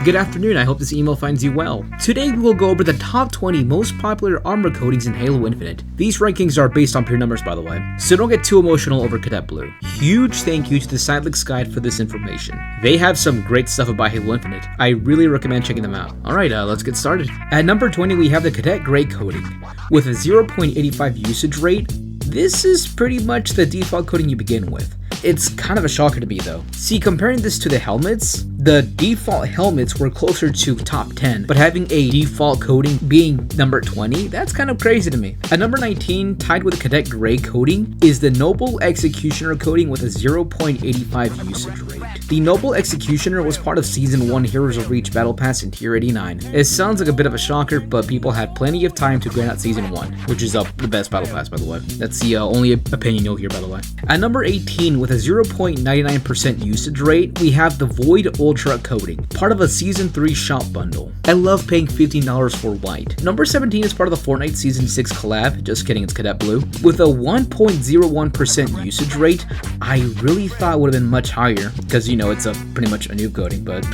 Good afternoon, I hope this email finds you well. Today we will go over the top 20 most popular armor coatings in Halo Infinite. These rankings are based on pure numbers, by the way, so don't get too emotional over Cadet Blue. Huge thank you to the Sidelix Guide for this information. They have some great stuff about Halo Infinite. I really recommend checking them out. Alright, let's get started. At number 20 we have the Cadet Gray coating. With a 0.85 usage rate, this is pretty much the default coating you begin with. It's kind of a shocker to me though. See, comparing this to the helmets, the default helmets were closer to top 10, but having a default coating being number 20, that's kind of crazy to me. At number 19, tied with the Cadet Gray coating, is the Noble Executioner coating with a 0.85 usage rate. The Noble Executioner was part of Season 1 Heroes of Reach Battle Pass in Tier 89. It sounds like a bit of a shocker, but people had plenty of time to grind out Season 1, which is the best Battle Pass, by the way. That's the only opinion you'll hear, by the way. At number 18, with a 0.99% usage rate, we have the Void Ultra coating, part of a Season 3 shop bundle. I love paying $15 for white. Number 17 is part of the Fortnite Season 6 collab, just kidding, it's Cadet Blue. With a 1.01% usage rate, I really thought it would have been much higher, because you know, it's pretty much a new coating, but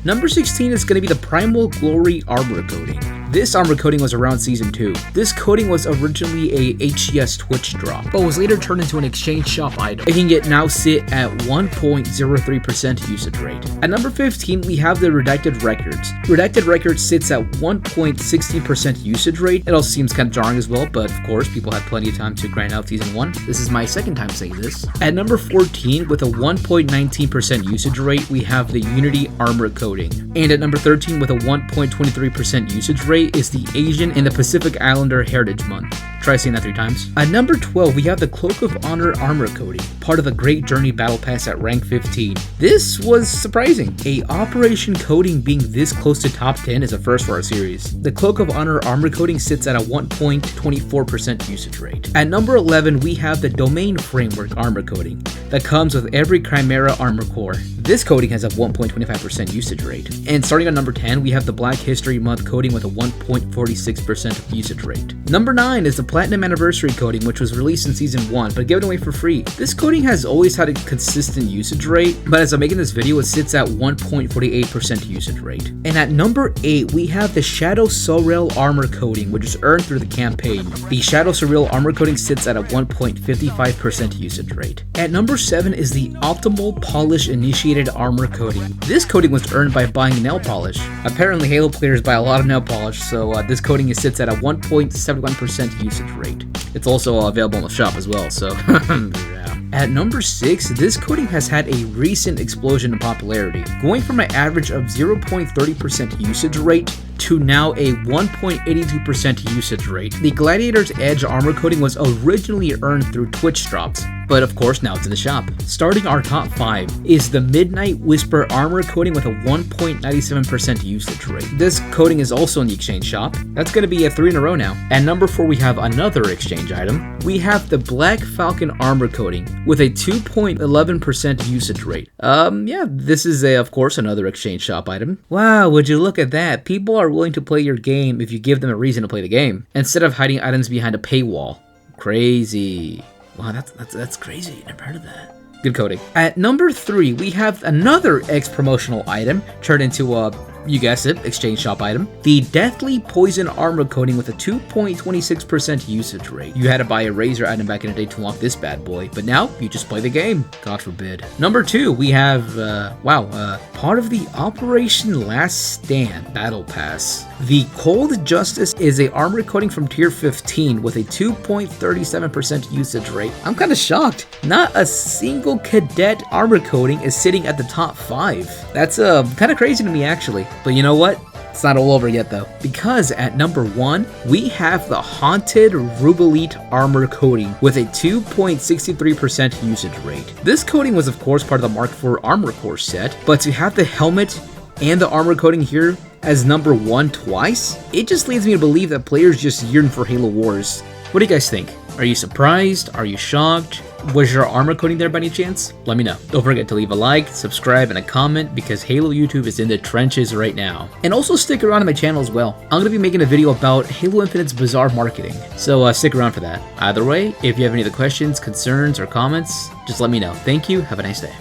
Number 16 is going to be the Primal Glory Armor coating. This armor coating was around Season 2. This coating was originally a HCS Twitch drop, but was later turned into an exchange shop item. It can now sit at 1.03% usage rate. At number 15, we have the Redacted Records. Redacted Records sits at 1.60% usage rate. It also seems kind of jarring as well, but of course, people had plenty of time to grind out Season 1. This is my second time saying this. At number 14, with a 1.19% usage rate, we have the Unity Armor coating. And at number 13, with a 1.23% usage rate, is the Asian and the Pacific Islander Heritage Month. Try saying that 3 times. At number 12, we have the Cloak of Honor Armor coating, part of the Great Journey Battle Pass at rank 15. This was surprising. A Operation coating being this close to top 10 is a first for our series. The Cloak of Honor Armor coating sits at a 1.24% usage rate. At number 11, we have the Domain Framework Armor coating that comes with every Chimera armor core. This coating has a 1.25% usage rate. And starting at number 10, we have the Black History Month coating with a 1.46% usage rate. Number 9 is the Platinum Anniversary coating, which was released in Season 1, but given away for free. This coating has always had a consistent usage rate, but as I'm making this video, it sits at 1.48% usage rate. And at number 8, we have the Shadow Sorrel Armor coating, which is earned through the campaign. The Shadow Sorrel Armor coating sits at a 1.55% usage rate. At number 7 is the Optimal Polish Initiated Armor coating. This coating was earned by buying nail polish. Apparently Halo players buy a lot of nail polish, so this coating sits at a 1.71% usage rate. It's also available in the shop as well, so yeah. At number 6, this coating has had a recent explosion in popularity, going from an average of 0.30% usage rate to now a 1.82% usage rate. The Gladiator's Edge armor coating was originally earned through Twitch drops, but of course now it's in the shop. Starting our top 5 is the Midnight Whisper armor coating with a 1.97% usage rate. This coating is also in the exchange shop. That's going to be a 3 in a row now. At number 4, we have another exchange item. We have the Black Falcon armor coating with a 2.11% usage rate. Yeah, this is of course another exchange shop item. Wow, would you look at that? People are willing to play your game if you give them a reason to play the game, instead of hiding items behind a paywall. Crazy. Wow, that's crazy. Never heard of that. Good coding. At number 3, we have another X promotional item turned into a, you guessed it, exchange shop item. The Deathly Poison Armor coating with a 2.26% usage rate. You had to buy a Razor item back in the day to unlock this bad boy, but now you just play the game. God forbid. Number 2, we have, part of the Operation Last Stand Battle Pass. The Cold Justice is a armor coating from Tier 15 with a 2.37% usage rate. I'm kind of shocked. Not a single cadet armor coating is sitting at the top 5. That's kind of crazy to me actually. But you know what? It's not all over yet though, because at number 1, we have the Haunted Rubilite armor coating with a 2.63% usage rate. This coating was of course part of the Mark IV armor core set, but to have the helmet and the armor coating here as number 1 twice, it just leads me to believe that players just yearn for Halo Wars. What do you guys think? Are you surprised? Are you shocked? Was your armor coating there by any chance? Let me know. Don't forget to leave a like, subscribe, and a comment because Halo YouTube is in the trenches right now. And also stick around on my channel as well. I'm going to be making a video about Halo Infinite's bizarre marketing, so stick around for that. Either way, if you have any other questions, concerns, or comments, just let me know. Thank you. Have a nice day.